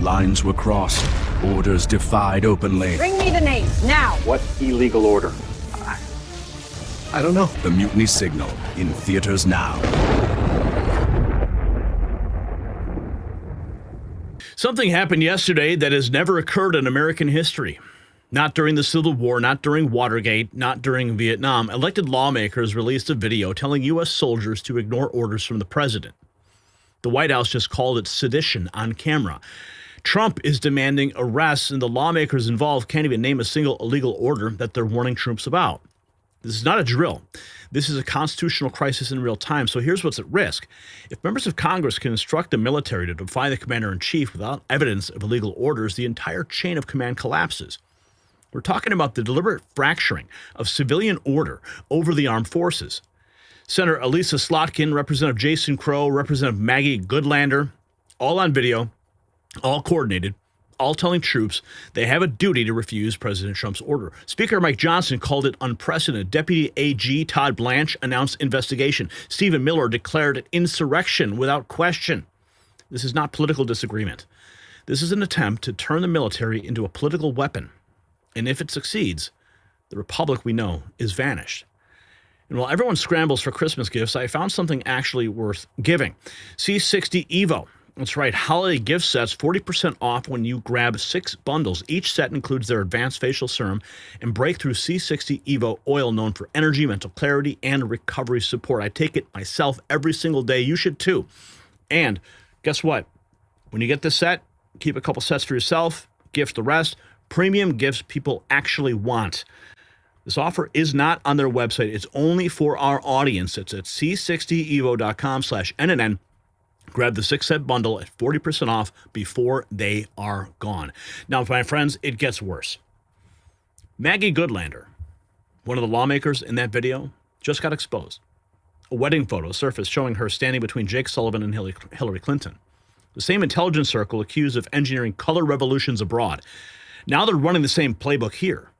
Lines were crossed, orders defied openly. Bring me the names, now! What illegal order? I don't know. The Mutiny Signal, in theaters now. Something happened yesterday that has never occurred in American history. Not during the Civil War, not during Watergate, not during Vietnam. Elected lawmakers released a video telling U.S. soldiers to ignore orders from the president. The White House just called it sedition on camera. Trump is demanding arrests, and the lawmakers involved can't even name a single illegal order that they're warning troops about. This is not a drill. This is a constitutional crisis in real time, so here's what's at risk. If members of Congress can instruct the military to defy the commander-in-chief without evidence of illegal orders, the entire chain of command collapses. We're talking about the deliberate fracturing of civilian order over the armed forces. Senator Elissa Slotkin, Representative Jason Crow, Representative Maggie Goodlander, all on video, all coordinated, all telling troops they have a duty to refuse President Trump's order. Speaker Mike Johnson called it unprecedented. Deputy AG Todd Blanche announced investigation. Stephen Miller declared it insurrection without question. This is not political disagreement. This is an attempt to turn the military into a political weapon. And if it succeeds, the republic we know is vanished. And while everyone scrambles for Christmas gifts, I found something actually worth giving. C60 Evo. That's right, holiday gift sets, 40% off when you grab 6 bundles. Each set includes their advanced facial serum and breakthrough C60 Evo oil, known for energy, mental clarity, and recovery support. I take it myself every single day. You should too. And guess what? When you get this set, keep a couple sets for yourself, gift the rest. Premium gifts people actually want. This offer is not on their website. It's only for our audience. It's at c60evo.com/NNN. Grab the 6-set bundle at 40% off before they are gone. Now, my friends, it gets worse. Maggie Goodlander, one of the lawmakers in that video, just got exposed. A wedding photo surfaced showing her standing between Jake Sullivan and Hillary Clinton. The same intelligence circle accused of engineering color revolutions abroad. Now they're running the same playbook here.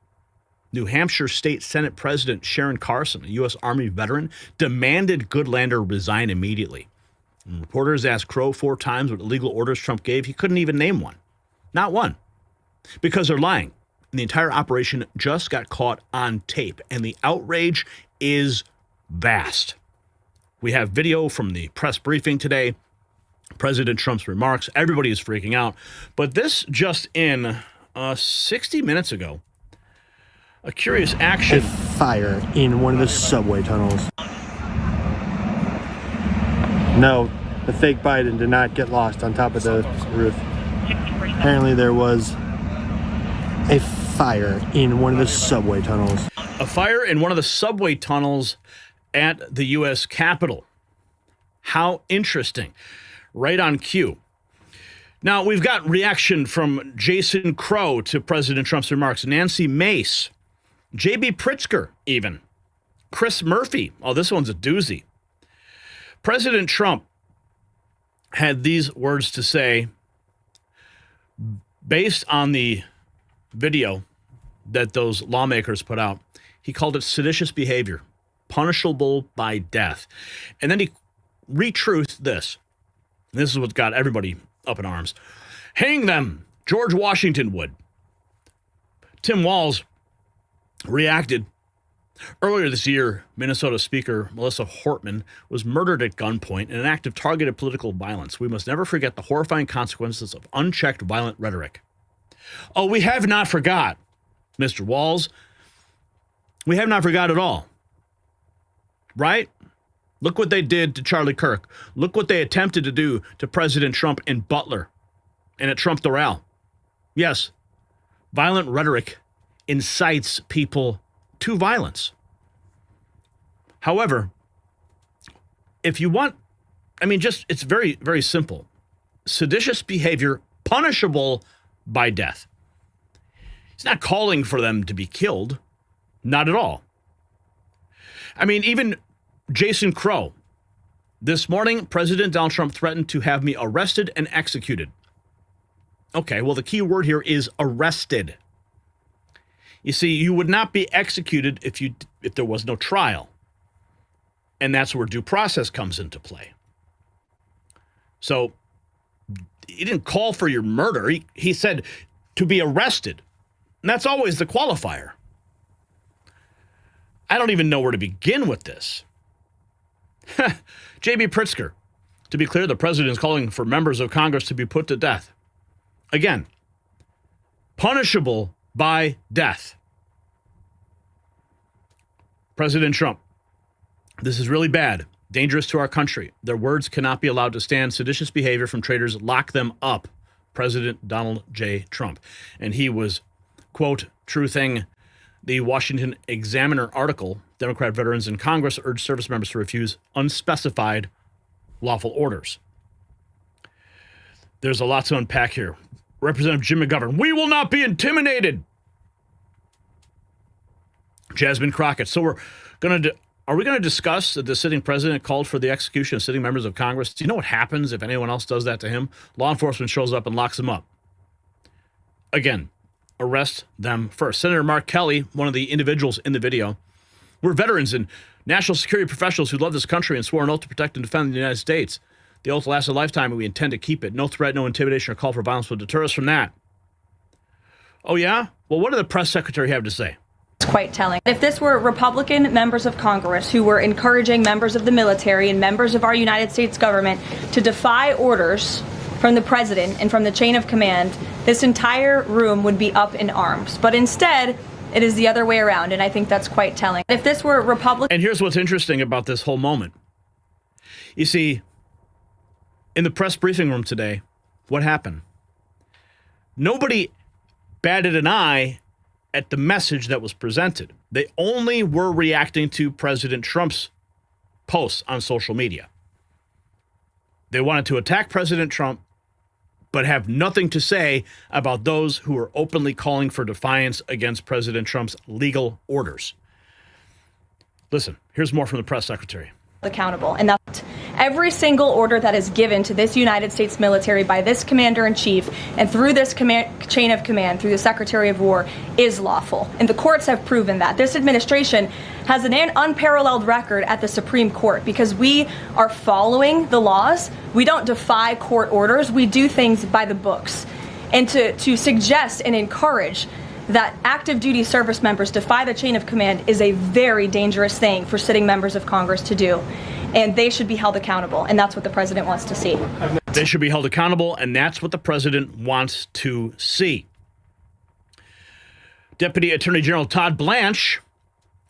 New Hampshire State Senate President Sharon Carson, a U.S. Army veteran, demanded Goodlander resign immediately. When reporters asked Crow 4 times what illegal orders Trump gave, he couldn't even name one. Not one. Because they're lying. And the entire operation just got caught on tape. And the outrage is vast. We have video from the press briefing today. President Trump's remarks. Everybody is freaking out. But this just in 60 minutes ago. A curious action. A fire in one of the subway tunnels. No, the fake Biden did not get lost on top of the roof. Apparently there was a fire in one of the subway tunnels. A fire in one of the subway tunnels at the U.S. Capitol. How interesting. Right on cue. Now, we've got reaction from Jason Crow to President Trump's remarks. Nancy Mace. J.B. Pritzker, even. Chris Murphy. Oh, this one's a doozy. President Trump had these words to say based on the video that those lawmakers put out. He called it seditious behavior, punishable by death. And then he retruthed this. This is what got everybody up in arms. Hang them. George Washington would. Tim Walz reacted. Earlier this year, Minnesota Speaker Melissa Hortman was murdered at gunpoint in an act of targeted political violence. We must never forget the horrifying consequences of unchecked violent rhetoric. Oh, we have not forgot, Mr. Walz. We have not forgot at all. Right? Look what they did to Charlie Kirk. Look what they attempted to do to President Trump in Butler and at Trump Doral. Yes, violent rhetoric incites people to violence. However, if you want, it's very, very simple. Seditious behavior, punishable by death. He's not calling for them to be killed. Not at all. Even Jason Crow. This morning, President Donald Trump threatened to have me arrested and executed. Okay, well, the key word here is arrested. You see, you would not be executed if there was no trial. And that's where due process comes into play. So he didn't call for your murder. He said to be arrested. And that's always the qualifier. I don't even know where to begin with this. J.B. Pritzker. To be clear, the president is calling for members of Congress to be put to death. Again, punishable by death. President Trump. This is really bad, dangerous to our country. Their words cannot be allowed to stand. Seditious behavior from traitors, lock them up. President Donald J. Trump. And he was, quote, truthing the Washington Examiner article. Democrat veterans in Congress urged service members to refuse unspecified lawful orders. There's a lot to unpack here. Representative Jim McGovern, we will not be intimidated. Jasmine Crockett. So are we going to discuss that the sitting president called for the execution of sitting members of Congress? Do you know what happens if anyone else does that to him? Law enforcement shows up and locks him up. Again, arrest them first. Senator Mark Kelly, one of the individuals in the video, we're veterans and national security professionals who love this country and swore an oath to protect and defend the United States. The oath lasts a lifetime and we intend to keep it. No threat, no intimidation, or call for violence will deter us from that. Oh, yeah? Well, what did the press secretary have to say? It's quite telling. If this were Republican members of Congress who were encouraging members of the military and members of our United States government to defy orders from the president and from the chain of command, this entire room would be up in arms. But instead, it is the other way around, and I think that's quite telling. If this were Republican... And here's what's interesting about this whole moment. You see, in the press briefing room today, what happened? Nobody batted an eye at the message that was presented. They only were reacting to President Trump's posts on social media. They wanted to attack President Trump, but have nothing to say about those who are openly calling for defiance against President Trump's legal orders. Listen, here's more from the press secretary. Accountable, and that every single order that is given to this United States military by this commander-in-chief and through this chain of command, through the Secretary of War, is lawful. And the courts have proven that. This administration has an unparalleled record at the Supreme Court because we are following the laws. We don't defy court orders. We do things by the books. And to suggest and encourage that active duty service members defy the chain of command is a very dangerous thing for sitting members of Congress to do. And they should be held accountable. And that's what the president wants to see. They should be held accountable, and that's what the president wants to see. Deputy Attorney General Todd Blanche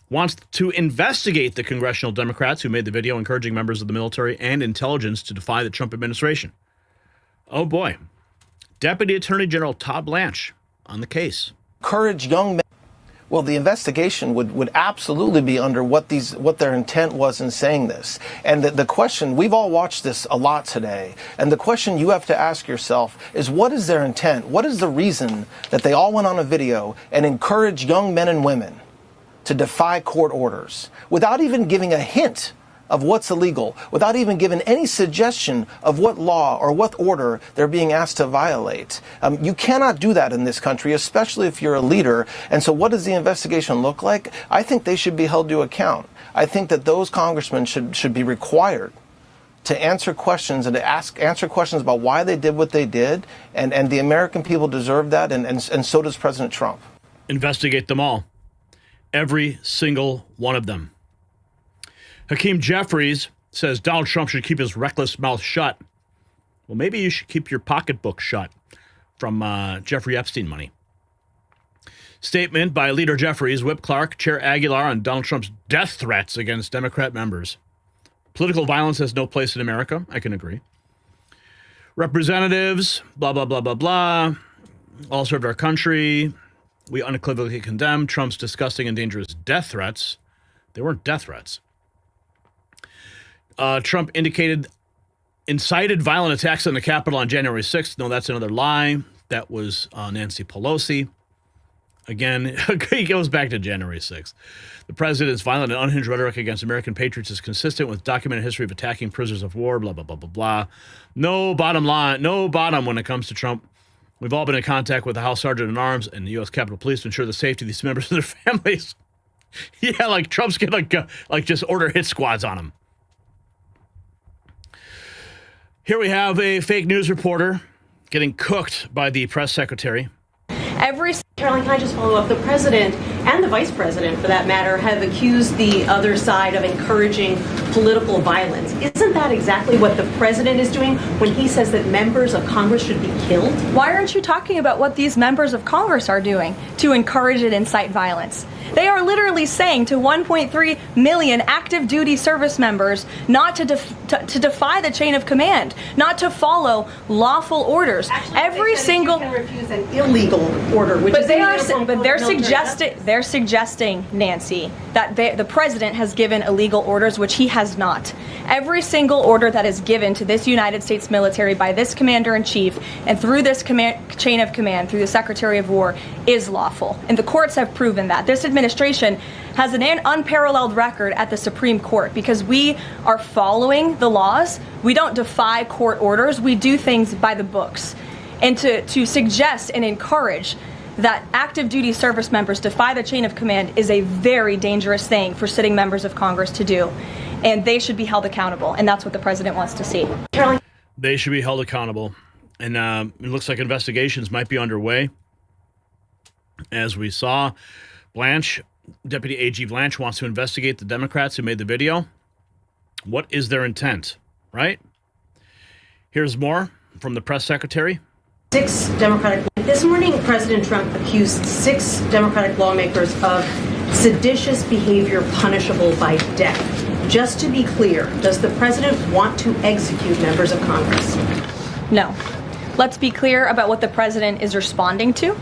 wants to investigate the congressional Democrats who made the video encouraging members of the military and intelligence to defy the Trump administration. Oh boy. Deputy Attorney General Todd Blanche on the case. Encourage young men. Well, the investigation would absolutely be under what their intent was in saying this. And the question, we've all watched this a lot today, and the question you have to ask yourself is, what is their intent? What is the reason that they all went on a video and encouraged young men and women to defy court orders without even giving a hint of what's illegal, without even giving any suggestion of what law or what order they're being asked to violate? You cannot do that in this country, especially if you're a leader. And so what does the investigation look like? I think they should be held to account. I think that those congressmen should be required to answer questions and to answer questions about why they did what they did. And the American people deserve that, and so does President Trump. Investigate them all. Every single one of them. Hakeem Jeffries says Donald Trump should keep his reckless mouth shut. Well, maybe you should keep your pocketbook shut from Jeffrey Epstein money. Statement by Leader Jeffries, Whip Clark, Chair Aguilar on Donald Trump's death threats against Democrat members. Political violence has no place in America. I can agree. Representatives, blah, blah, blah, blah, blah. All served our country. We unequivocally condemn Trump's disgusting and dangerous death threats. They weren't death threats. Trump incited violent attacks on the Capitol on January 6th. No, that's another lie. That was Nancy Pelosi. Again, he goes back to January 6th. The president's violent and unhinged rhetoric against American patriots is consistent with documented history of attacking prisoners of war, blah, blah, blah, blah, blah. No bottom line, no bottom when it comes to Trump. We've all been in contact with the House Sergeant at Arms and the U.S. Capitol Police to ensure the safety of these members and their families. Yeah, like Trump's going to like just order hit squads on them. Here we have a fake news reporter getting cooked by the press secretary. Caroline, can I just follow up? The president and the vice president, for that matter, have accused the other side of encouraging political violence. Isn't that exactly what the president is doing when he says that members of Congress should be killed? Why aren't you talking about what these members of Congress are doing to encourage and incite violence? They are literally saying to 1.3 million active duty service members not to defy the chain of command, not to follow lawful orders. Actually, Every single you can refuse an illegal order, which is they're suggesting, Nancy, that the president has given illegal orders, which he has not. Every single order that is given to this United States military by this commander-in-chief and through this chain of command, through the Secretary of War, is lawful. And the courts have proven that. This administration has an unparalleled record at the Supreme Court because we are following the laws. We don't defy court orders. We do things by the books. And to suggest and encourage that active duty service members defy the chain of command is a very dangerous thing for sitting members of Congress to do. And they should be held accountable. And that's what the president wants to see. Caroline. They should be held accountable. And it looks like investigations might be underway. As we saw, Deputy AG Blanche wants to investigate the Democrats who made the video. What is their intent, right? Here's more from the press secretary. This morning, President Trump accused 6 Democratic lawmakers of seditious behavior punishable by death. Just to be clear, does the president want to execute members of Congress? No. Let's be clear about what the president is responding to,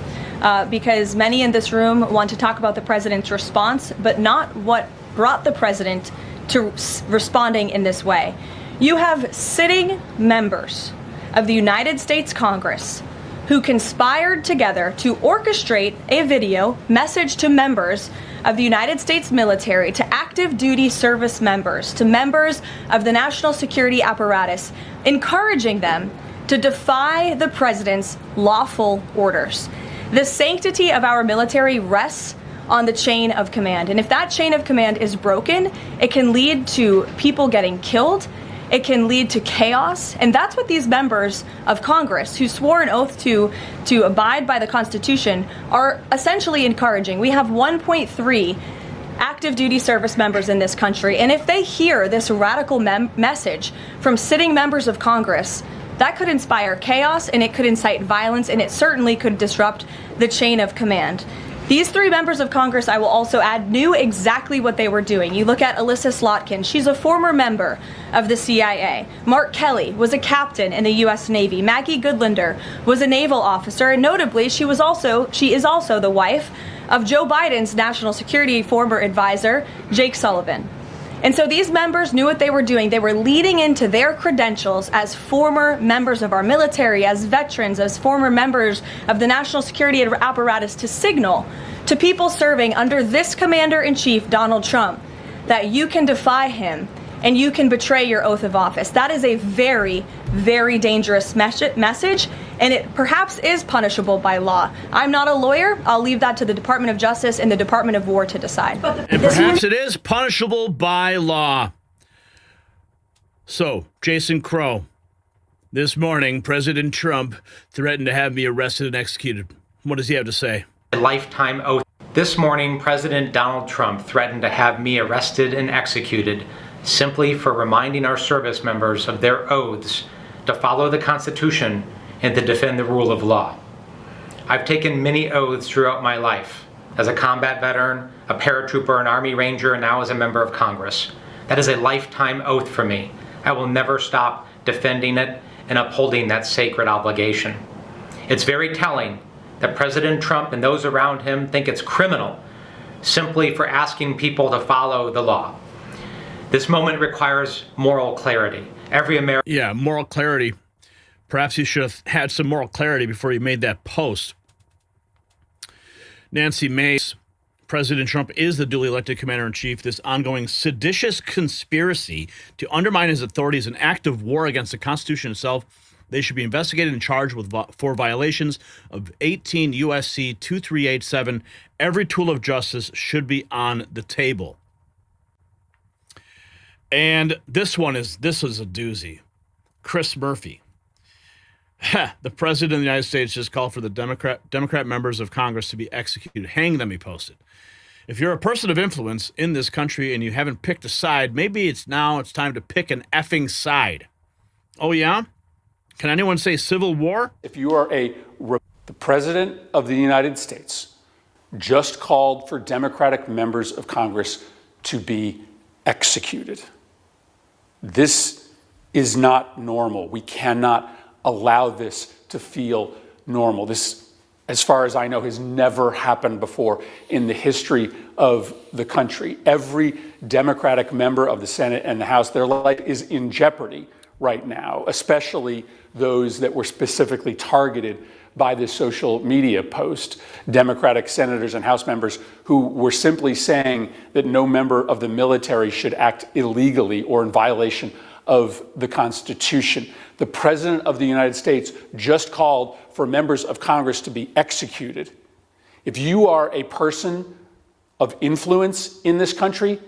because many in this room want to talk about the president's response, but not what brought the president to responding in this way. You have sitting members of the United States Congress who conspired together to orchestrate a video message to members of the United States military, to active duty service members, to members of the national security apparatus, encouraging them to defy the president's lawful orders. The sanctity of our military rests on the chain of command. And if that chain of command is broken, it can lead to people getting killed. It can lead to chaos. And that's what these members of Congress who swore an oath to abide by the Constitution are essentially encouraging. We have 1.3 active duty service members in this country. And if they hear this radical message from sitting members of Congress, that could inspire chaos and it could incite violence and it certainly could disrupt the chain of command. These 3 members of Congress, I will also add, knew exactly what they were doing. You look at Elissa Slotkin. She's a former member of the CIA. Mark Kelly was a captain in the U.S. Navy. Maggie Goodlander was a naval officer. And notably, she is also the wife of Joe Biden's national security former advisor, Jake Sullivan. And so these members knew what they were doing. They were leading into their credentials as former members of our military, as veterans, as former members of the national security apparatus to signal to people serving under this commander-in-chief, Donald Trump, that you can defy him and you can betray your oath of office. That is a very, very dangerous message, and it perhaps is punishable by law. I'm not a lawyer. I'll leave that to the Department of Justice and the Department of War to decide. And perhaps it is punishable by law. So, Jason Crow, this morning, President Trump threatened to have me arrested and executed. What does he have to say? A lifetime oath. This morning, President Donald Trump threatened to have me arrested and executed simply for reminding our service members of their oaths to follow the Constitution and to defend the rule of law. I've taken many oaths throughout my life, as a combat veteran, a paratrooper, an Army Ranger, and now as a member of Congress. That is a lifetime oath for me. I will never stop defending it and upholding that sacred obligation. It's very telling that President Trump and those around him think it's criminal simply for asking people to follow the law. This moment requires moral clarity. Every American... Yeah, moral clarity. Perhaps you should have had some moral clarity before you made that post. Nancy Mace, President Trump is the duly elected commander-in-chief. This ongoing seditious conspiracy to undermine his authority is an act of war against the Constitution itself. They should be investigated and charged for violations of 18 U.S.C. 2387. Every tool of justice should be on the table. And this is a doozy. Chris Murphy. The president of the United States just called for the Democrat members of Congress to be executed. Hang them, he posted. If you're a person of influence in this country and you haven't picked a side, maybe it's time to pick an effing side. Oh, yeah? Can anyone say civil war? If you are the president of the United States just called for Democratic members of Congress to be executed. This is not normal. We cannot allow this to feel normal. This, as far as I know, has never happened before in the history of the country. Every Democratic member of the Senate and the House, their life is in jeopardy right now, especially those that were specifically targeted by this social media post. Democratic senators and House members who were simply saying that no member of the military should act illegally or in violation of the Constitution. The President of the United States just called for members of Congress to be executed. If you are a person of influence in this country,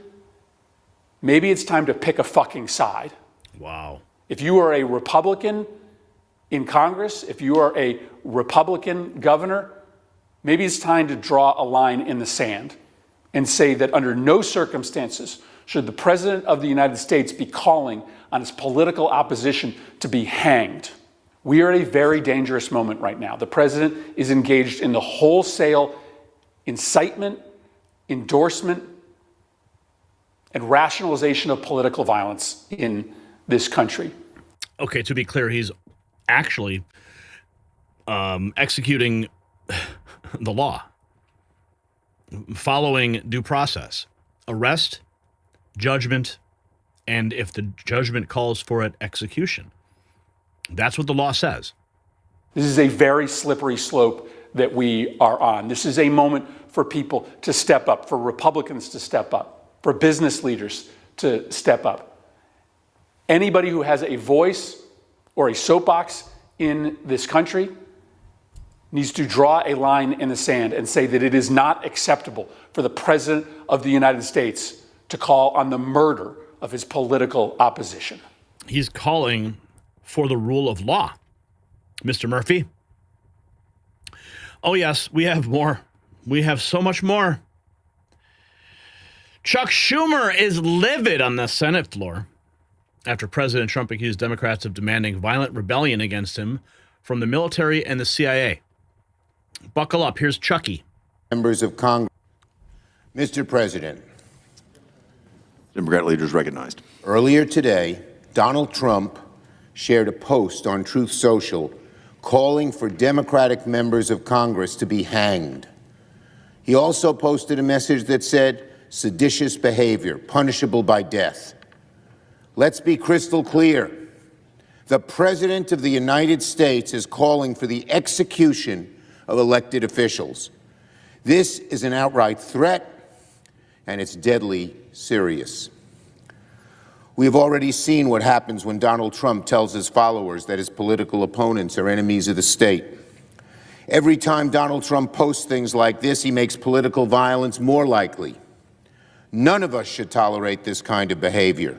maybe it's time to pick a fucking side. Wow. If you are a Republican in Congress, if you are a Republican governor, maybe it's time to draw a line in the sand and say that under no circumstances should the President of the United States be calling on his political opposition to be hanged. We are at a very dangerous moment right now. The President is engaged in the wholesale incitement, endorsement, and rationalization of political violence in this country. Okay, to be clear, he's actually executing the law, following due process, arrest, judgment, and if the judgment calls for it, execution. That's what the law says. This is a very slippery slope that we are on. This is a moment for people to step up, for Republicans to step up, for business leaders to step up. Anybody who has a voice or a soapbox in this country needs to draw a line in the sand and say that it is not acceptable for the President of the United States to call on the murder of his political opposition. He's calling for the rule of law. Mr. Murphy? Oh, yes, we have more. We have so much more. Chuck Schumer is livid on the Senate floor after President Trump accused Democrats of demanding violent rebellion against him from the military and the CIA. Buckle up. Here's Chucky. Members of Congress. Mr. President. Democrat leaders recognized. Earlier today, Donald Trump shared a post on Truth Social calling for Democratic members of Congress to be hanged. He also posted a message that said, seditious behavior, punishable by death. Let's be crystal clear. The President of the United States is calling for the execution of elected officials. This is an outright threat, and it's deadly serious. We have already seen what happens when Donald Trump tells his followers that his political opponents are enemies of the state. Every time Donald Trump posts things like this, he makes political violence more likely. None of us should tolerate this kind of behavior.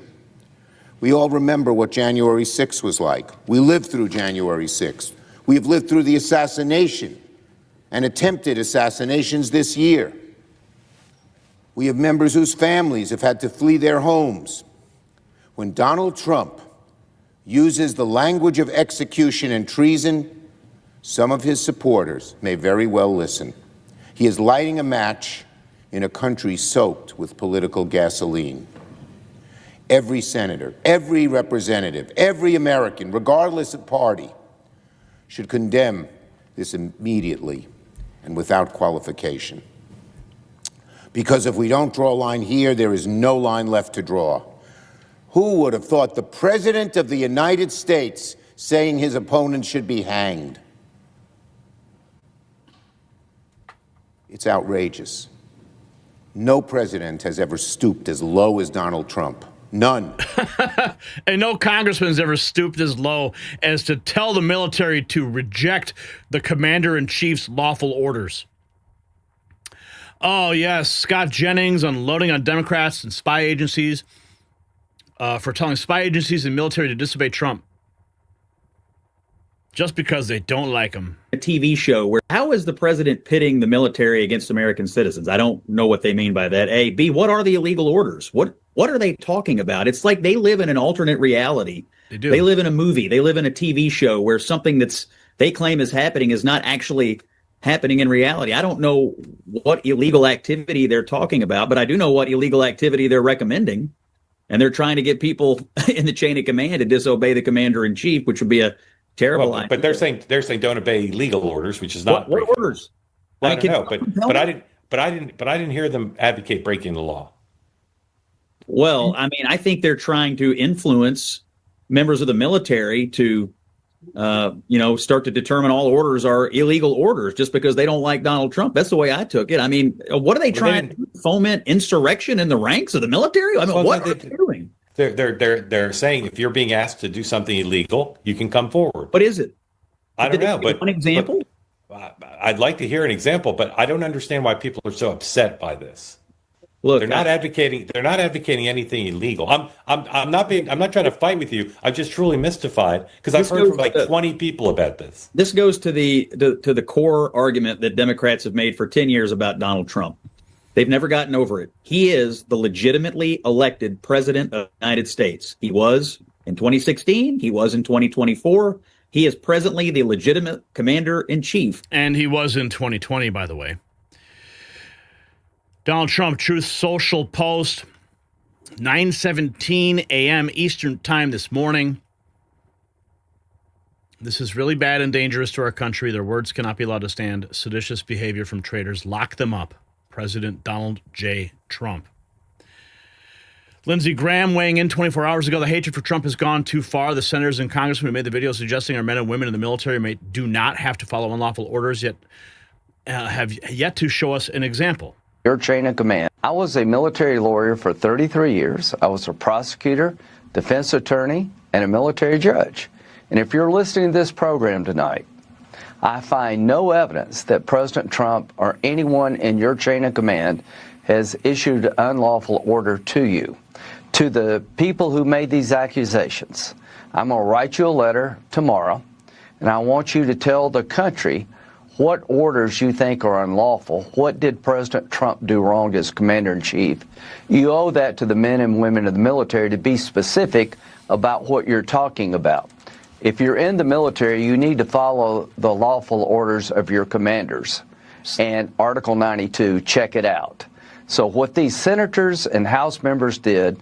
We all remember what January 6th was like. We lived through January 6th. We have lived through the assassination and attempted assassinations this year. We have members whose families have had to flee their homes. When Donald Trump uses the language of execution and treason, some of his supporters may very well listen. He is lighting a match in a country soaked with political gasoline. Every senator, every representative, every American, regardless of party, should condemn this immediately and without qualification. Because if we don't draw a line here, there is no line left to draw. Who would have thought the President of the United States saying his opponents should be hanged? It's outrageous. No president has ever stooped as low as Donald Trump. None. And no congressman's ever stooped as low as to tell the military to reject the commander-in-chief's lawful orders. Oh, yes, Scott Jennings unloading on Democrats and spy agencies for telling spy agencies and military to disobey Trump. just because they don't like them. A TV show where how is the president pitting the military against American citizens? I don't know what they mean by that. A. B. What are the illegal orders? What are they talking about? It's like they live in an alternate reality. They do. They live in a movie. They live in a TV show where something that's they claim is happening is not actually happening in reality. I don't know what illegal activity they're talking about, but I do know what illegal activity they're recommending. And they're trying to get people in the chain of command to disobey the commander in chief, which would be a terrible idea. But they're saying don't obey legal orders, which is not what orders. I don't know, but I didn't hear them advocate breaking the law. Well, I mean, I think they're trying to influence members of the military to start to determine all orders are illegal orders just because they don't like Donald Trump. That's the way I took it. I mean, what are they trying to foment insurrection in the ranks of the military? I mean, what are they doing? They're saying if you're being asked to do something illegal, you can come forward. What is it? I don't know, but one example. I'd like to hear an example, but I don't understand why people are so upset by this. Look, they're not advocating anything illegal. I'm not trying to fight with you. I'm just truly mystified because I've heard from like 20 people about this. This goes to the core argument that Democrats have made for 10 years about Donald Trump. They've never gotten over it. He is the legitimately elected president of the United States. He was in 2016. He was in 2024. He is presently the legitimate commander in chief. And he was in 2020, by the way. Donald Trump, Truth Social post, 9:17 a.m. Eastern time this morning. This is really bad and dangerous to our country. Their words cannot be allowed to stand. Seditious behavior from traitors. Lock them up. President Donald J. Trump. Lindsey Graham weighing in 24 hours ago. The hatred for Trump has gone too far. The senators and congressmen who made the video suggesting our men and women in the military do not have to follow unlawful orders yet have yet to show us an example. Your chain of command. I was a military lawyer for 33 years. I was a prosecutor, defense attorney, and a military judge. And if you're listening to this program tonight, I find no evidence that President Trump or anyone in your chain of command has issued an unlawful order to you. To the people who made these accusations, I'm going to write you a letter tomorrow, and I want you to tell the country what orders you think are unlawful. What did President Trump do wrong as commander-in-chief? You owe that to the men and women of the military to be specific about what you're talking about. If you're in the military, you need to follow the lawful orders of your commanders. And Article 92, check it out. So what these senators and House members did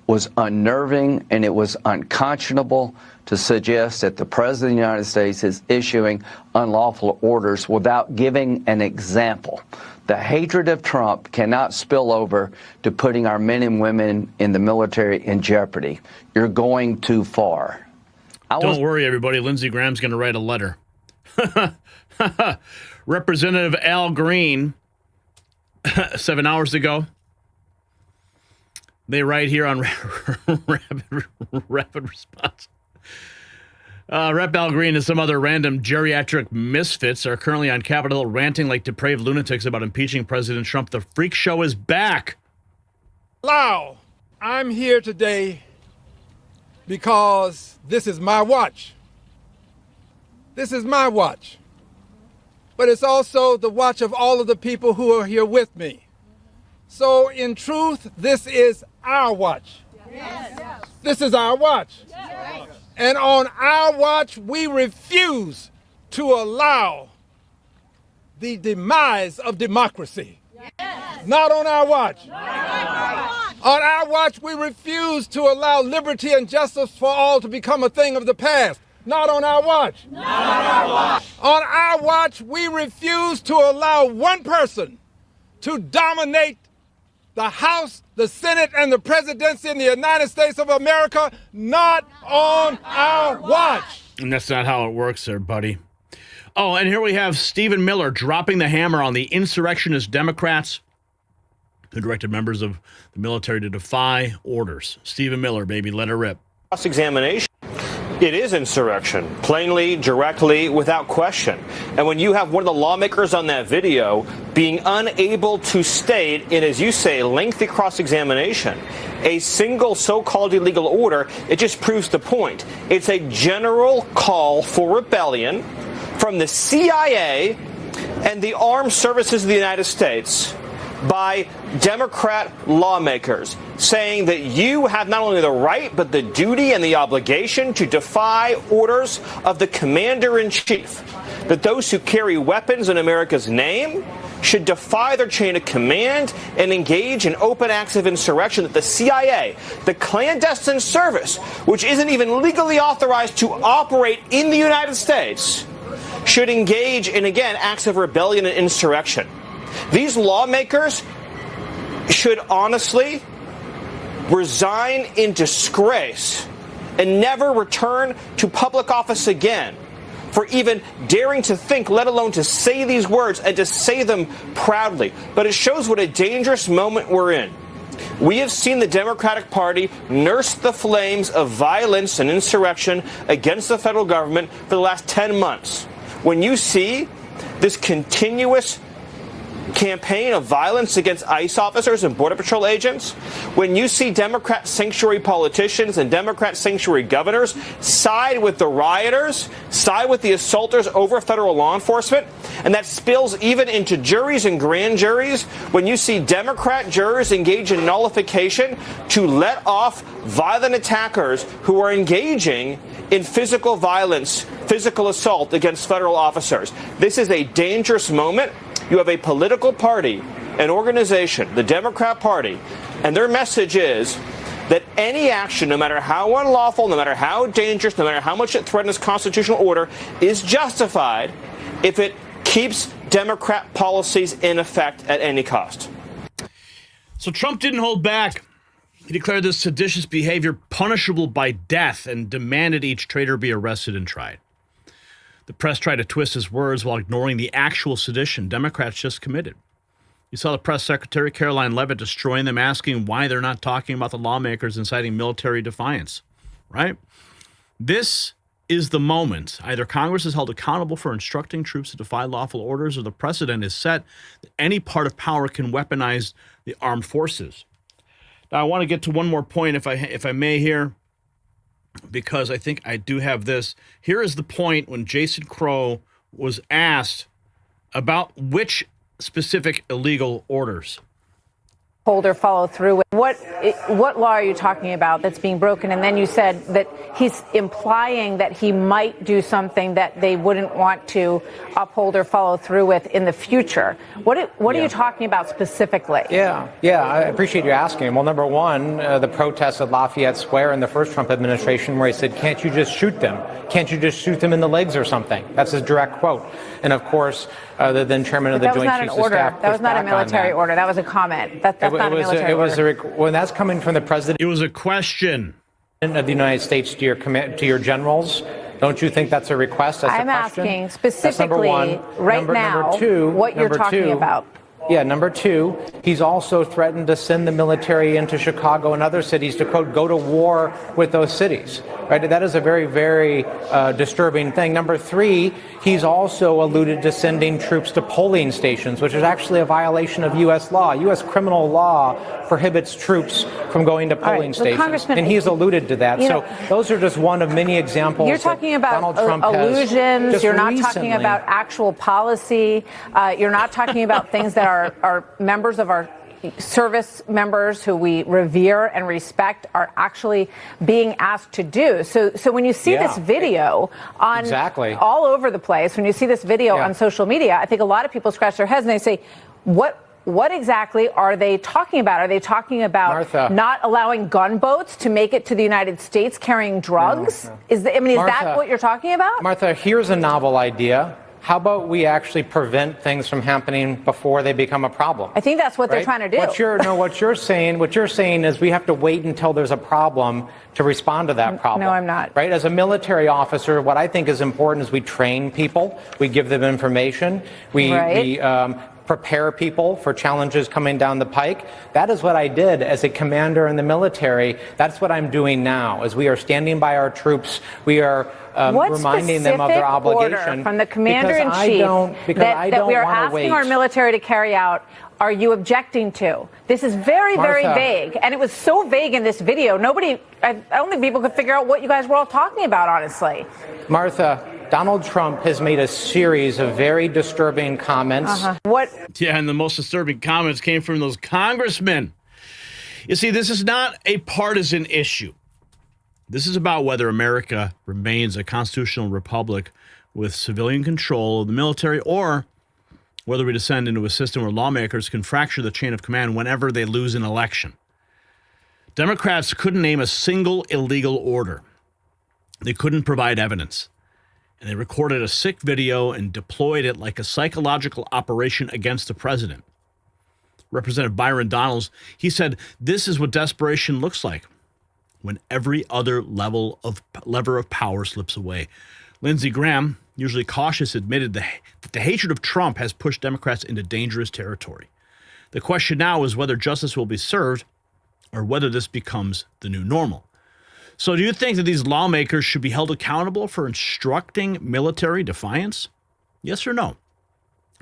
was unnerving, and it was unconscionable to suggest that the President of the United States is issuing unlawful orders without giving an example. The hatred of Trump cannot spill over to putting our men and women in the military in jeopardy. You're going too far. Don't worry, everybody. Lindsey Graham's going to write a letter. Representative Al Green, 7 hours ago, they write here on rapid response. Rep. Al Green and some other random geriatric misfits are currently on Capitol Hill ranting like depraved lunatics about impeaching President Trump. The freak show is back. Lau, I'm here today because this is my watch. This is my watch. But it's also the watch of all of the people who are here with me. So in truth, this is our watch. Yes. This is our watch. Yes. And on our watch, we refuse to allow the demise of democracy. Yes. Not on our watch. On our watch, we refuse to allow liberty and justice for all to become a thing of the past. Not on our watch. Not on our watch. On our watch, we refuse to allow one person to dominate the House, the Senate, and the presidency in the United States of America. Not on our watch. And that's not how it works there, buddy. Oh, and here we have Stephen Miller dropping the hammer on the insurrectionist Democrats who directed members of the military to defy orders. Stephen Miller, baby, let her rip. Cross-examination. It is insurrection, plainly, directly, without question. And when you have one of the lawmakers on that video being unable to state in, as you say, lengthy cross-examination, a single so-called illegal order, it just proves the point. It's a general call for rebellion from the CIA and the armed services of the United States by Democrat lawmakers, saying that you have not only the right but the duty and the obligation to defy orders of the commander-in-chief, that those who carry weapons in America's name should defy their chain of command and engage in open acts of insurrection, that the CIA, the clandestine service, which isn't even legally authorized to operate in the United States, should engage in, again, acts of rebellion and insurrection. These lawmakers should honestly resign in disgrace and never return to public office again for even daring to think, let alone to say these words and to say them proudly. But it shows what a dangerous moment we're in. We have seen the Democratic Party nurse the flames of violence and insurrection against the federal government for the last 10 months. When you see this continuous campaign of violence against ICE officers and Border Patrol agents, when you see Democrat sanctuary politicians and Democrat sanctuary governors side with the rioters, side with the assaulters over federal law enforcement, and that spills even into juries and grand juries, when you see Democrat jurors engage in nullification to let off violent attackers who are engaging in physical violence, physical assault against federal officers. This is a dangerous moment. You have a political party, an organization, the Democrat Party, and their message is that any action, no matter how unlawful, no matter how dangerous, no matter how much it threatens constitutional order, is justified if it keeps Democrat policies in effect at any cost. So Trump didn't hold back. He declared this seditious behavior punishable by death and demanded each traitor be arrested and tried. The press tried to twist his words while ignoring the actual sedition Democrats just committed. You saw the press secretary, Karoline Leavitt, destroying them, asking why they're not talking about the lawmakers inciting military defiance, right? This is the moment. Either Congress is held accountable for instructing troops to defy lawful orders, or the precedent is set that any part of power can weaponize the armed forces. Now, I want to get to one more point, if I may here, because I think I do have this. Here is the point when Jason Crow was asked about which specific illegal orders. Hold or follow through with. What law are you talking about that's being broken? And then you said that he's implying that he might do something that they wouldn't want to uphold or follow through with in the future. What are you talking about specifically? Yeah, I appreciate you asking. Well, number one, the protests at Lafayette Square in the first Trump administration, where he said, "Can't you just shoot them? Can't you just shoot them in the legs or something?" That's his direct quote. And of course, the then chairman of the Joint Chiefs of Staff. That was not a military order. That was a comment. That's not a military order. When that's coming from the president. It was a question of the United States to your generals. Don't you think that's a request? That's I'm a question? asking specifically now what you're talking about. Yeah, number two, he's also threatened to send the military into Chicago and other cities to, quote, go to war with those cities. Right? That is a very, very disturbing thing. Number three, he's also alluded to sending troops to polling stations, which is actually a violation of U.S. law. U.S. criminal law prohibits troops from going to polling stations. And he's alluded to that. So those are just one of many examples. You're talking about Donald Trump illusions. You're not recently talking about actual policy. You're not talking about things that our members of our service members who we revere and respect are actually being asked to do. So when you see this video on all over the place, when you see this video on social media, I think a lot of people scratch their heads and they say, what exactly are they talking about? Are they talking about not allowing gunboats to make it to the United States carrying drugs? No. Is that what you're talking about? Martha, here's a novel idea. How about we actually prevent things from happening before they become a problem? I think that's what they're trying to do. What you're saying is we have to wait until there's a problem to respond to that problem. No, I'm not. Right? As a military officer, what I think is important is we train people, we give them information, we prepare people for challenges coming down the pike. That is what I did as a commander in the military. That's what I'm doing now. As we are standing by our troops, we are reminding them of their obligation. Order from the commander-in-chief that we are asking our military to carry out are you objecting to? This is very, very vague. And it was so vague in this video. I don't think people could figure out what you guys were all talking about, honestly. Martha, Donald Trump has made a series of very disturbing comments. Yeah, and the most disturbing comments came from those congressmen. You see, this is not a partisan issue. This is about whether America remains a constitutional republic with civilian control of the military, or whether we descend into a system where lawmakers can fracture the chain of command whenever they lose an election. Democrats couldn't name a single illegal order. They couldn't provide evidence. And they recorded a sick video and deployed it like a psychological operation against the president. Representative Byron Donalds, he said, this is what desperation looks like when every other lever of power slips away. Lindsey Graham, usually cautious, admitted that the hatred of Trump has pushed Democrats into dangerous territory. The question now is whether justice will be served or whether this becomes the new normal. So do you think that these lawmakers should be held accountable for instructing military defiance? Yes or no?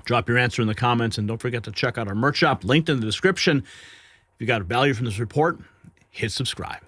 Drop your answer in the comments, and don't forget to check out our merch shop linked in the description. If you got value from this report, hit subscribe.